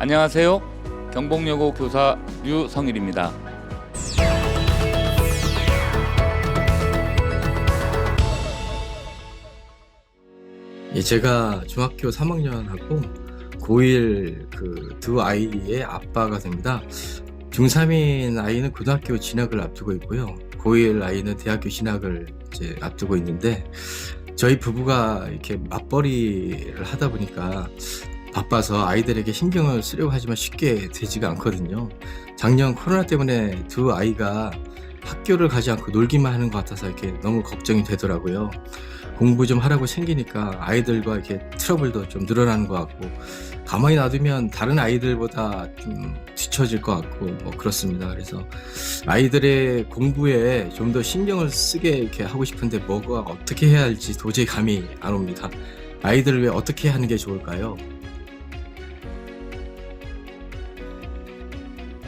안녕하세요. 경복여고 교사 류성일입니다. 제가 중학교 3학년하고 고1 두 아이의 아빠가 됩니다. 중3인 아이는 고등학교 진학을 앞두고 있고요. 고1 아이는 대학교 진학을 이제 앞두고 있는데, 저희 부부가 이렇게 맞벌이를 하다 보니까 바빠서 아이들에게 신경을 쓰려고 하지만 쉽게 되지가 않거든요. 작년 코로나 때문에 두 아이가 학교를 가지 않고 놀기만 하는 것 같아서 이렇게 너무 걱정이 되더라고요. 공부 좀 하라고 챙기니까 아이들과 이렇게 트러블도 좀 늘어나는 것 같고, 가만히 놔두면 다른 아이들보다 좀 뒤처질 것 같고 그렇습니다. 그래서 아이들의 공부에 좀 더 신경을 쓰게 이렇게 하고 싶은데 뭐가 어떻게 해야 할지 도저히 감이 안 옵니다. 아이들을 왜 어떻게 하는 게 좋을까요?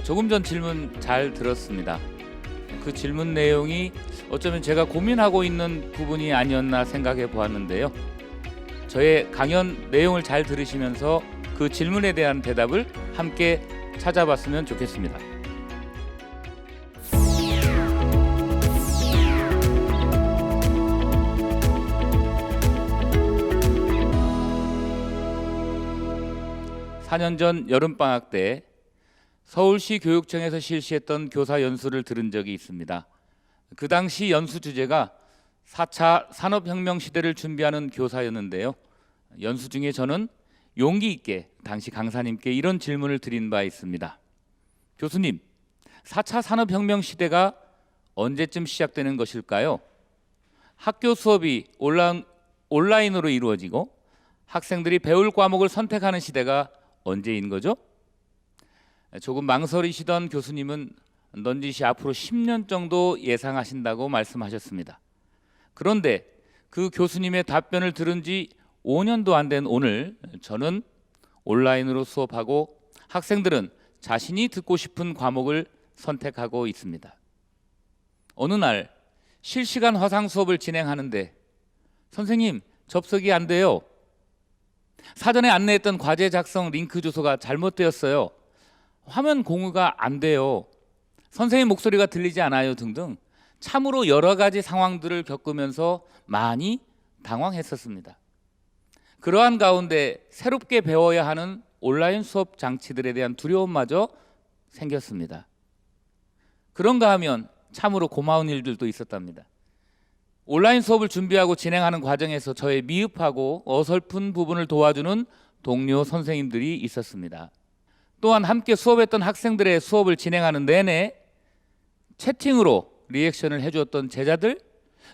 조금 전 질문 잘 들었습니다. 그 질문 내용이 어쩌면 제가 고민하고 있는 부분이 아니었나 생각해 보았는데요. 저의 강연 내용을 잘 들으시면서 그 질문에 대한 대답을 함께 찾아봤으면 좋겠습니다. (4년) 전 여름방학 때 서울시 교육청에서 실시했던 교사 연수를 들은 적이 있습니다. 그 당시 연수 주제가 4차 산업혁명 시대를 준비하는 교사였는데요. 연수 중에 저는 용기 있게 당시 강사님께 이런 질문을 드린 바 있습니다. 교수님, 4차 산업혁명 시대가 언제쯤 시작되는 것일까요? 학교 수업이 온라인으로 이루어지고 학생들이 배울 과목을 선택하는 시대가 언제인 거죠? 조금 망설이시던 교수님은 넌지시 앞으로 10년 정도 예상하신다고 말씀하셨습니다. 그런데 그 교수님의 답변을 들은 지 5년도 안 된 오늘, 저는 온라인으로 수업하고 학생들은 자신이 듣고 싶은 과목을 선택하고 있습니다. 어느 날 실시간 화상 수업을 진행하는데 선생님, 접속이 안 돼요. 사전에 안내했던 과제 작성 링크 주소가 잘못되었어요. 화면 공유가 안 돼요. 선생님 목소리가 들리지 않아요 등등 참으로 여러 가지 상황들을 겪으면서 많이 당황했었습니다. 그러한 가운데 새롭게 배워야 하는 온라인 수업 장치들에 대한 두려움마저 생겼습니다. 그런가 하면 참으로 고마운 일들도 있었답니다. 온라인 수업을 준비하고 진행하는 과정에서 저의 미흡하고 어설픈 부분을 도와주는 동료 선생님들이 있었습니다. 또한 함께 수업했던 학생들의 수업을 진행하는 내내 채팅으로 리액션을 해주었던 제자들,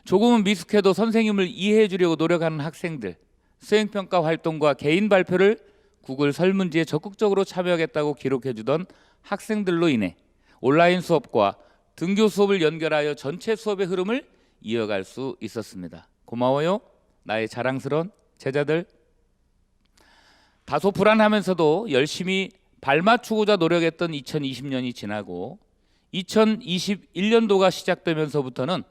조금은 미숙해도 선생님을 이해해 주려고 노력하는 학생들, 수행평가 활동과 개인 발표를 구글 설문지에 적극적으로 참여하겠다고 기록해 주던 학생들로 인해 온라인 수업과 등교 수업을 연결하여 전체 수업의 흐름을 이어갈 수 있었습니다. 고마워요, 나의 자랑스러운 제자들. 다소 불안하면서도 열심히 발맞추고자 노력했던 2020년이 지나고 2021년도가 시작되면서부터는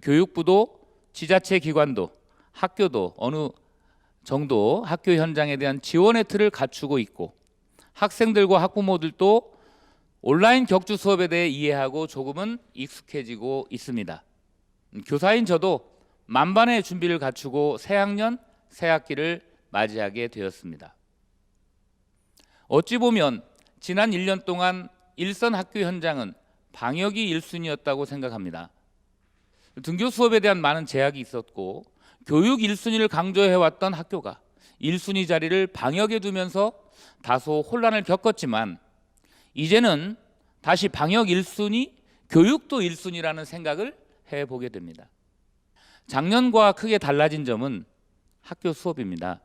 교육부도 지자체 기관도 학교도 어느 정도 학교 현장에 대한 지원의 틀을 갖추고 있고 학생들과 학부모들도 온라인 격주 수업에 대해 이해하고 조금은 익숙해지고 있습니다. 교사인 저도 만반의 준비를 갖추고 새학년, 새학기를 맞이하게 되었습니다. 어찌 보면 지난 1년 동안 일선 학교 현장은 방역이 1순위였다고 생각합니다. 등교 수업에 대한 많은 제약이 있었고 교육 1순위를 강조해왔던 학교가 1순위 자리를 방역에 두면서 다소 혼란을 겪었지만 이제는 다시 방역 1순위, 교육도 1순위라는 생각을 해보게 됩니다. 작년과 크게 달라진 점은 학교 수업입니다.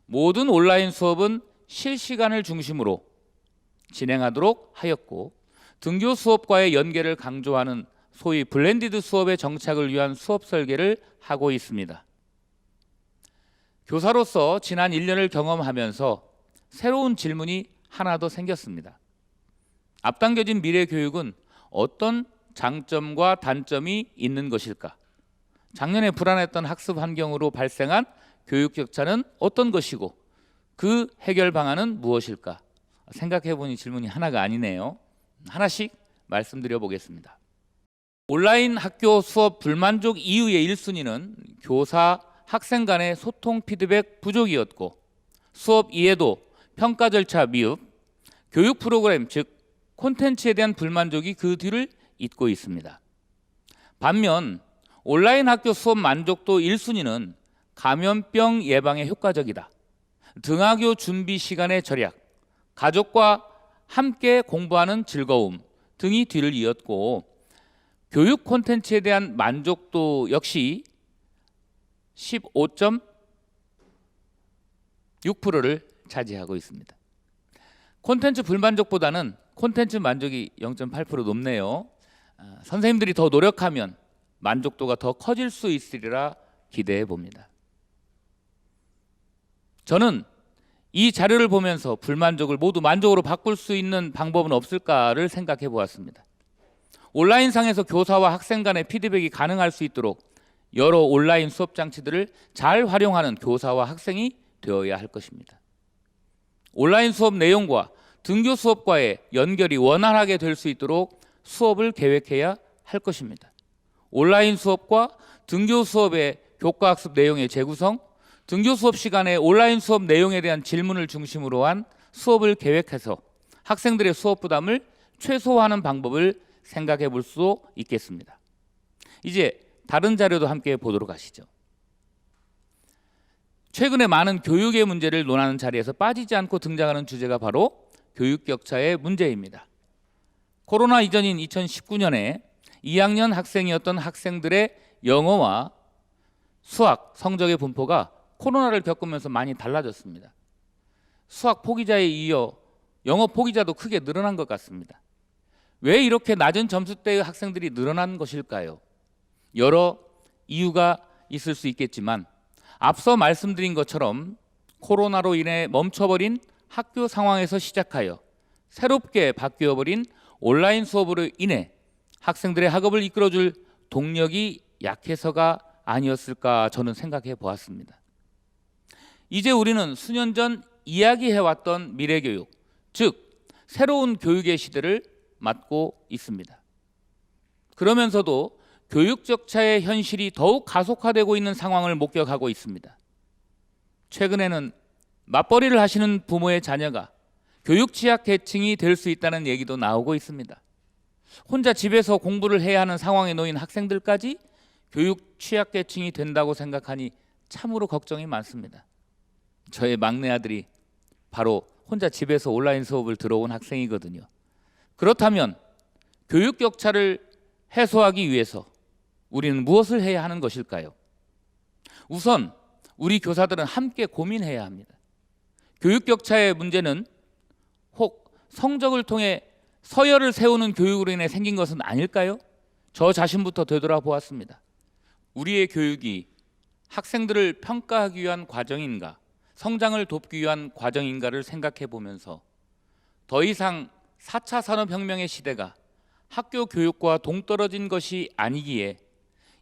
모든 온라인 수업은 실시간을 중심으로 진행하도록 하였고 등교 수업과의 연계를 강조하는 소위 블렌디드 수업의 정착을 위한 수업 설계를 하고 있습니다. 교사로서 지난 1년을 경험하면서 새로운 질문이 하나 더 생겼습니다. 앞당겨진 미래 교육은 어떤 장점과 단점이 있는 것일까? 작년에 불안했던 학습 환경으로 발생한 교육 격차는 어떤 것이고 그 해결 방안은 무엇일까? 생각해보니 질문이 하나가 아니네요. 하나씩 말씀드려 보겠습니다. 온라인 학교 수업 불만족 이유의 1순위는 교사, 학생 간의 소통 피드백 부족이었고, 수업 이해도, 평가 절차 미흡, 교육 프로그램 즉 콘텐츠에 대한 불만족이 그 뒤를 잇고 있습니다. 반면 온라인 학교 수업 만족도 1순위는 감염병 예방에 효과적이다, 등하교 준비 시간의 절약, 가족과 함께 공부하는 즐거움 등이 뒤를 이었고, 교육 콘텐츠에 대한 만족도 역시 15.6%를 차지하고 있습니다. 콘텐츠 불만족보다는 콘텐츠 만족이 0.8% 높네요. 선생님들이 더 노력하면 만족도가 더 커질 수 있으리라 기대해 봅니다. 저는 이 자료를 보면서 불만족을 모두 만족으로 바꿀 수 있는 방법은 없을까를 생각해 보았습니다. 온라인상에서 교사와 학생 간의 피드백이 가능할 수 있도록 여러 온라인 수업 장치들을 잘 활용하는 교사와 학생이 되어야 할 것입니다. 온라인 수업 내용과 등교 수업과의 연결이 원활하게 될 수 있도록 수업을 계획해야 할 것입니다. 온라인 수업과 등교 수업의 교과학습 내용의 재구성, 등교 수업 시간에 온라인 수업 내용에 대한 질문을 중심으로 한 수업을 계획해서 학생들의 수업 부담을 최소화하는 방법을 생각해 볼 수 있겠습니다. 이제 다른 자료도 함께 보도록 하시죠. 최근에 많은 교육의 문제를 논하는 자리에서 빠지지 않고 등장하는 주제가 바로 교육 격차의 문제입니다. 코로나 이전인 2019년에 2학년 학생이었던 학생들의 영어와 수학 성적의 분포가 코로나를 겪으면서 많이 달라졌습니다. 수학 포기자에 이어 영어 포기자도 크게 늘어난 것 같습니다. 왜 이렇게 낮은 점수대의 학생들이 늘어난 것일까요? 여러 이유가 있을 수 있겠지만 앞서 말씀드린 것처럼 코로나로 인해 멈춰버린 학교 상황에서 시작하여 새롭게 바뀌어버린 온라인 수업으로 인해 학생들의 학업을 이끌어줄 동력이 약해서가 아니었을까 저는 생각해 보았습니다. 이제 우리는 수년 전 이야기해왔던 미래교육, 즉 새로운 교육의 시대를 맞고 있습니다. 그러면서도 교육 격차의 현실이 더욱 가속화되고 있는 상황을 목격하고 있습니다. 최근에는 맞벌이를 하시는 부모의 자녀가 교육 취약 계층이 될 수 있다는 얘기도 나오고 있습니다. 혼자 집에서 공부를 해야 하는 상황에 놓인 학생들까지 교육 취약 계층이 된다고 생각하니 참으로 걱정이 많습니다. 저의 막내 아들이 바로 혼자 집에서 온라인 수업을 들어온 학생이거든요. 그렇다면 교육 격차를 해소하기 위해서 우리는 무엇을 해야 하는 것일까요? 우선 우리 교사들은 함께 고민해야 합니다. 교육 격차의 문제는 혹 성적을 통해 서열을 세우는 교육으로 인해 생긴 것은 아닐까요? 저 자신부터 되돌아보았습니다. 우리의 교육이 학생들을 평가하기 위한 과정인가, 성장을 돕기 위한 과정인가를 생각해 보면서 더 이상 4차 산업혁명의 시대가 학교 교육과 동떨어진 것이 아니기에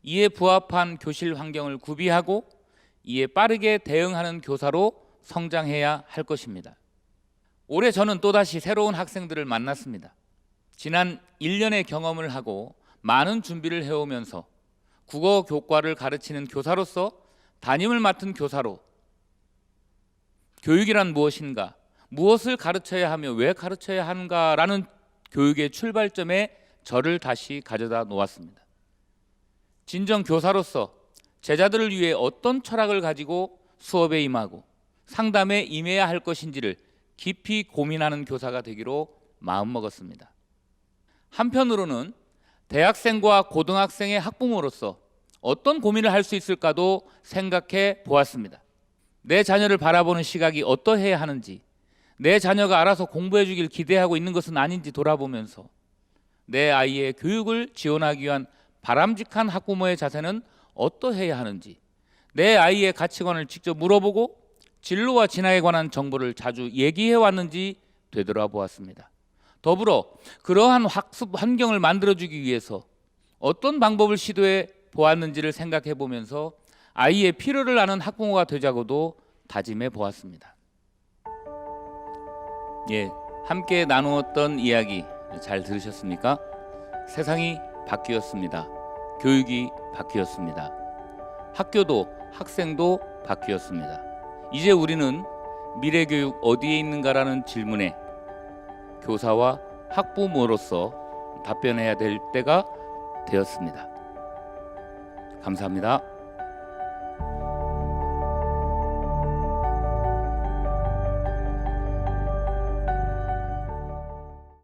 이에 부합한 교실 환경을 구비하고 이에 빠르게 대응하는 교사로 성장해야 할 것입니다. 올해 저는 또다시 새로운 학생들을 만났습니다. 지난 1년의 경험을 하고 많은 준비를 해오면서 국어 교과를 가르치는 교사로서 담임을 맡은 교사로 교육이란 무엇인가, 무엇을 가르쳐야 하며 왜 가르쳐야 하는가라는 교육의 출발점에 저를 다시 가져다 놓았습니다. 진정 교사로서 제자들을 위해 어떤 철학을 가지고 수업에 임하고 상담에 임해야 할 것인지를 깊이 고민하는 교사가 되기로 마음먹었습니다. 한편으로는 대학생과 고등학생의 학부모로서 어떤 고민을 할 수 있을까도 생각해 보았습니다. 내 자녀를 바라보는 시각이 어떠해야 하는지, 내 자녀가 알아서 공부해 주길 기대하고 있는 것은 아닌지 돌아보면서 내 아이의 교육을 지원하기 위한 바람직한 학부모의 자세는 어떠해야 하는지, 내 아이의 가치관을 직접 물어보고 진로와 진학에 관한 정보를 자주 얘기해 왔는지 되돌아보았습니다. 더불어 그러한 학습 환경을 만들어주기 위해서 어떤 방법을 시도해 보았는지를 생각해 보면서 아이의 필요를 아는 학부모가 되자고도 다짐해 보았습니다. 함께 나누었던 이야기 잘 들으셨습니까? 세상이 바뀌었습니다. 교육이 바뀌었습니다. 학교도 학생도 바뀌었습니다. 이제 우리는 미래 교육 어디에 있는가라는 질문에 교사와 학부모로서 답변해야 될 때가 되었습니다. 감사합니다.